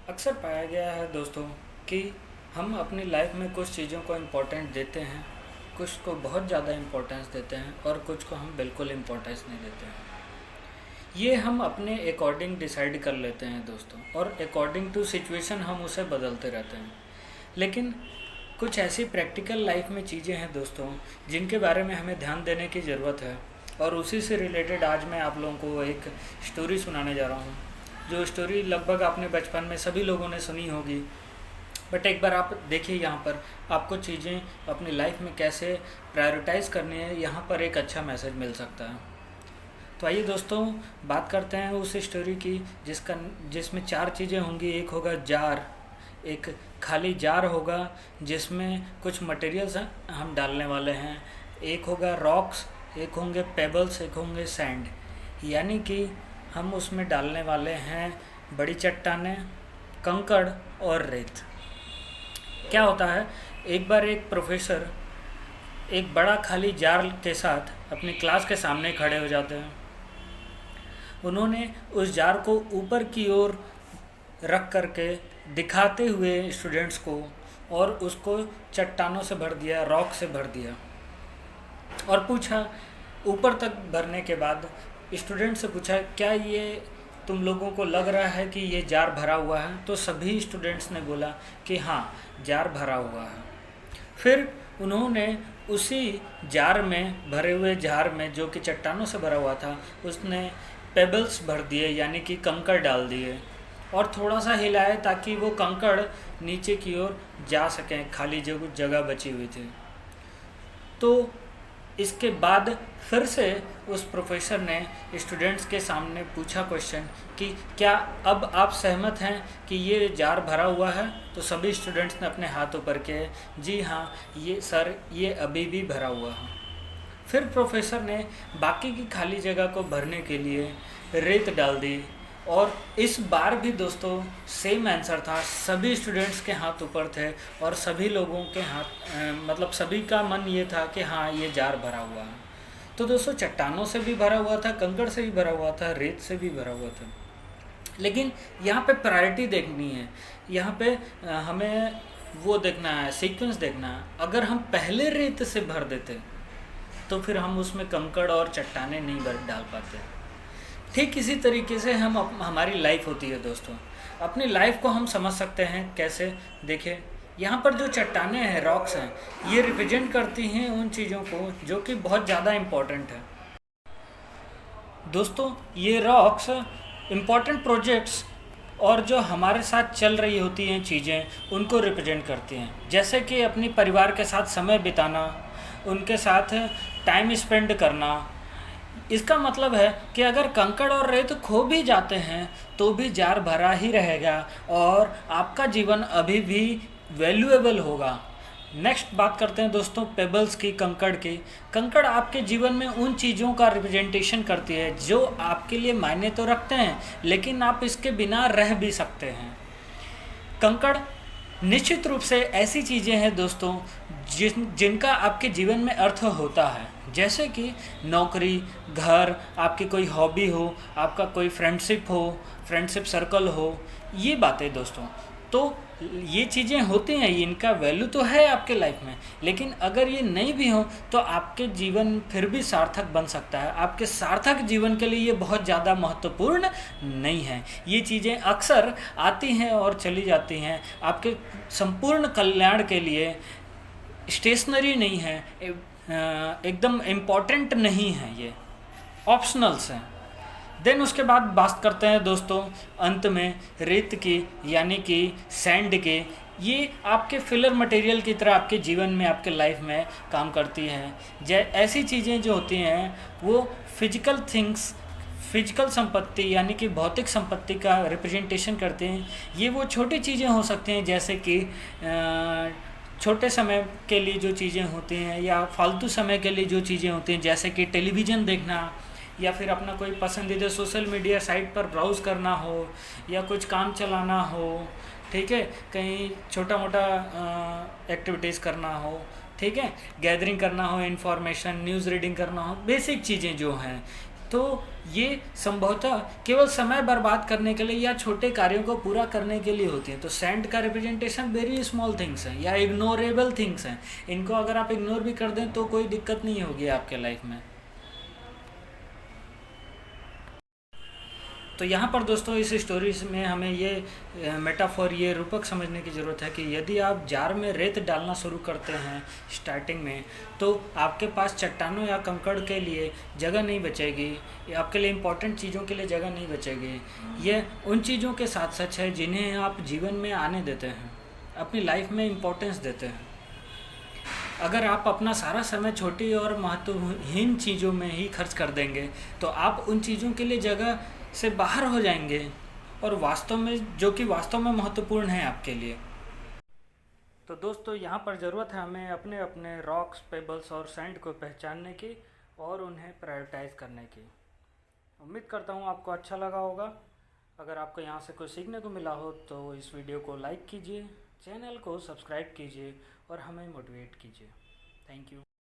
अक्सर पाया गया है दोस्तों कि हम अपनी लाइफ में कुछ चीज़ों को इम्पोर्टेंट देते हैं, कुछ को बहुत ज़्यादा इम्पोर्टेंस देते हैं और कुछ को हम बिल्कुल इम्पोर्टेंस नहीं देते हैं। ये हम अपने अकॉर्डिंग डिसाइड कर लेते हैं दोस्तों, और अकॉर्डिंग टू सिचुएशन हम उसे बदलते रहते हैं। लेकिन कुछ ऐसी प्रैक्टिकल लाइफ में चीज़ें हैं दोस्तों जिनके बारे में हमें ध्यान देने की ज़रूरत है, और उसी से रिलेटेड आज मैं आप लोगों को एक स्टोरी सुनाने जा रहा हूँ। जो स्टोरी लगभग आपने बचपन में सभी लोगों ने सुनी होगी, बट एक बार आप देखिए यहाँ पर आपको चीज़ें अपनी लाइफ में कैसे प्रायोरिटाइज़ करनी है, यहाँ पर एक अच्छा मैसेज मिल सकता है। तो आइए दोस्तों बात करते हैं उस स्टोरी की जिसमें चार चीज़ें होंगी। एक होगा जार, एक खाली जार होगा जिसमें कुछ मटेरियल्स हम डालने वाले हैं। एक होगा रॉक्स, एक होंगे पेबल्स, एक होंगे सैंड। यानी कि हम उसमें डालने वाले हैं बड़ी चट्टानें, कंकड़ और रेत। क्या होता है, एक बार एक प्रोफेसर एक बड़ा खाली जार के साथ अपनी क्लास के सामने खड़े हो जाते हैं। उन्होंने उस जार को ऊपर की ओर रख करके दिखाते हुए स्टूडेंट्स को, और उसको चट्टानों से भर दिया, रॉक से भर दिया, और पूछा, ऊपर तक भरने के बाद स्टूडेंट से पूछा, क्या ये तुम लोगों को लग रहा है कि ये जार भरा हुआ है? तो सभी स्टूडेंट्स ने बोला कि हाँ, जार भरा हुआ है। फिर उन्होंने उसी जार में, भरे हुए जार में जो कि चट्टानों से भरा हुआ था, उसने पेबल्स भर दिए, यानी कि कंकड़ डाल दिए, और थोड़ा सा हिलाए ताकि वो कंकड़ नीचे की ओर जा सकें, खाली जो जगह बची हुई थी। तो इसके बाद फिर से उस प्रोफेसर ने स्टूडेंट्स के सामने पूछा क्वेश्चन कि क्या अब आप सहमत हैं कि ये जार भरा हुआ है? तो सभी स्टूडेंट्स ने अपने हाथ ऊपर किए, जी हाँ ये सर, ये अभी भी भरा हुआ है। फिर प्रोफेसर ने बाकी की खाली जगह को भरने के लिए रेत डाल दी, और इस बार भी दोस्तों सेम आंसर था। सभी स्टूडेंट्स के हाथ ऊपर थे और सभी लोगों के हाथ मतलब सभी का मन ये था कि हाँ, ये जार भरा हुआ है। तो दोस्तों चट्टानों से भी भरा हुआ था, कंकड़ से भी भरा हुआ था, रेत से भी भरा हुआ था। लेकिन यहाँ पे प्रायोरिटी देखनी है, यहाँ पे हमें वो देखना है, सीक्वेंस देखना है। अगर हम पहले रेत से भर देते तो फिर हम उसमें कंकड़ और चट्टानें नहीं भर डाल पाते। ठीक इसी तरीके से हमारी लाइफ होती है दोस्तों। अपनी लाइफ को हम समझ सकते हैं कैसे, देखिए यहाँ पर जो चट्टानें हैं, रॉक्स हैं, ये रिप्रेजेंट करती हैं उन चीज़ों को जो कि बहुत ज़्यादा इम्पोर्टेंट है दोस्तों। ये रॉक्स इम्पोर्टेंट प्रोजेक्ट्स और जो हमारे साथ चल रही होती हैं चीज़ें, उनको रिप्रेजेंट करती हैं। जैसे कि अपनी परिवार के साथ समय बिताना, उनके साथ टाइम स्पेंड करना। इसका मतलब है कि अगर कंकड़ और रेत खो भी जाते हैं तो भी जार भरा ही रहेगा और आपका जीवन अभी भी वैल्यूएबल होगा। नेक्स्ट बात करते हैं दोस्तों पेबल्स की, कंकड़ की। कंकड़ आपके जीवन में उन चीज़ों का रिप्रेजेंटेशन करती है जो आपके लिए मायने तो रखते हैं, लेकिन आप इसके बिना रह भी सकते हैं। कंकड़ निश्चित रूप से ऐसी चीज़ें हैं दोस्तों जिनका आपके जीवन में अर्थ होता है। जैसे कि नौकरी, घर, आपकी कोई हॉबी हो, आपका कोई फ्रेंडशिप सर्कल हो, ये बातें दोस्तों। तो ये चीज़ें होती हैं, इनका वैल्यू तो है आपके लाइफ में, लेकिन अगर ये नहीं भी हो तो आपके जीवन फिर भी सार्थक बन सकता है। आपके सार्थक जीवन के लिए ये बहुत ज़्यादा महत्वपूर्ण नहीं है। ये चीज़ें अक्सर आती हैं और चली जाती हैं, आपके संपूर्ण कल्याण के लिए स्टेशनरी नहीं है, एकदम इम्पॉर्टेंट नहीं है, ये ऑप्शनल्स हैं। देन उसके बाद बात करते हैं दोस्तों अंत में रेत की, यानी कि सैंड के। ये आपके फिलर मटेरियल की तरह आपके जीवन में, आपके लाइफ में काम करती हैं। ऐसी चीज़ें जो होती हैं वो फिजिकल थिंग्स, फिजिकल संपत्ति यानी कि भौतिक संपत्ति का रिप्रेजेंटेशन करते हैं। ये वो छोटी चीज़ें हो सकती हैं, जैसे कि छोटे समय के लिए जो चीज़ें होती हैं या फालतू समय के लिए जो चीज़ें होती हैं, जैसे कि टेलीविज़न देखना, या फिर अपना कोई पसंदीदा सोशल मीडिया साइट पर ब्राउज़ करना हो, या कुछ काम चलाना हो, ठीक है, कहीं छोटा मोटा एक्टिविटीज़ करना हो, ठीक है, गैदरिंग करना हो, इन्फॉर्मेशन, न्यूज़ रीडिंग करना हो, बेसिक चीज़ें जो हैं तो ये संभवतः केवल समय बर्बाद करने के लिए या छोटे कार्यों को पूरा करने के लिए होती हैं। तो सैंड का रिप्रेजेंटेशन वेरी स्मॉल थिंग्स हैं या इग्नोरेबल थिंग्स हैं। इनको अगर आप इग्नोर भी कर दें तो कोई दिक्कत नहीं होगी आपके लाइफ में। तो यहाँ पर दोस्तों इस स्टोरी में हमें ये मेटाफोर, ये रूपक समझने की ज़रूरत है कि यदि आप जार में रेत डालना शुरू करते हैं स्टार्टिंग में, तो आपके पास चट्टानों या कंकड़ के लिए जगह नहीं बचेगी, आपके लिए इम्पोर्टेंट चीज़ों के लिए जगह नहीं बचेगी। ये उन चीज़ों के साथ सच है जिन्हें आप जीवन में आने देते हैं, अपनी लाइफ में इम्पोर्टेंस देते हैं। अगर आप अपना सारा समय छोटी और महत्वहीन चीज़ों में ही खर्च कर देंगे तो आप उन चीज़ों के लिए जगह से बाहर हो जाएंगे और वास्तव में, जो कि वास्तव में महत्वपूर्ण है आपके लिए। तो दोस्तों यहाँ पर ज़रूरत है हमें अपने अपने रॉक्स, पेबल्स और सैंड को पहचानने की और उन्हें प्रायोरिटाइज करने की। उम्मीद करता हूँ आपको अच्छा लगा होगा। अगर आपको यहाँ से कुछ सीखने को मिला हो तो इस वीडियो को लाइक कीजिए, चैनल को सब्सक्राइब कीजिए और हमें मोटिवेट कीजिए। Thank you.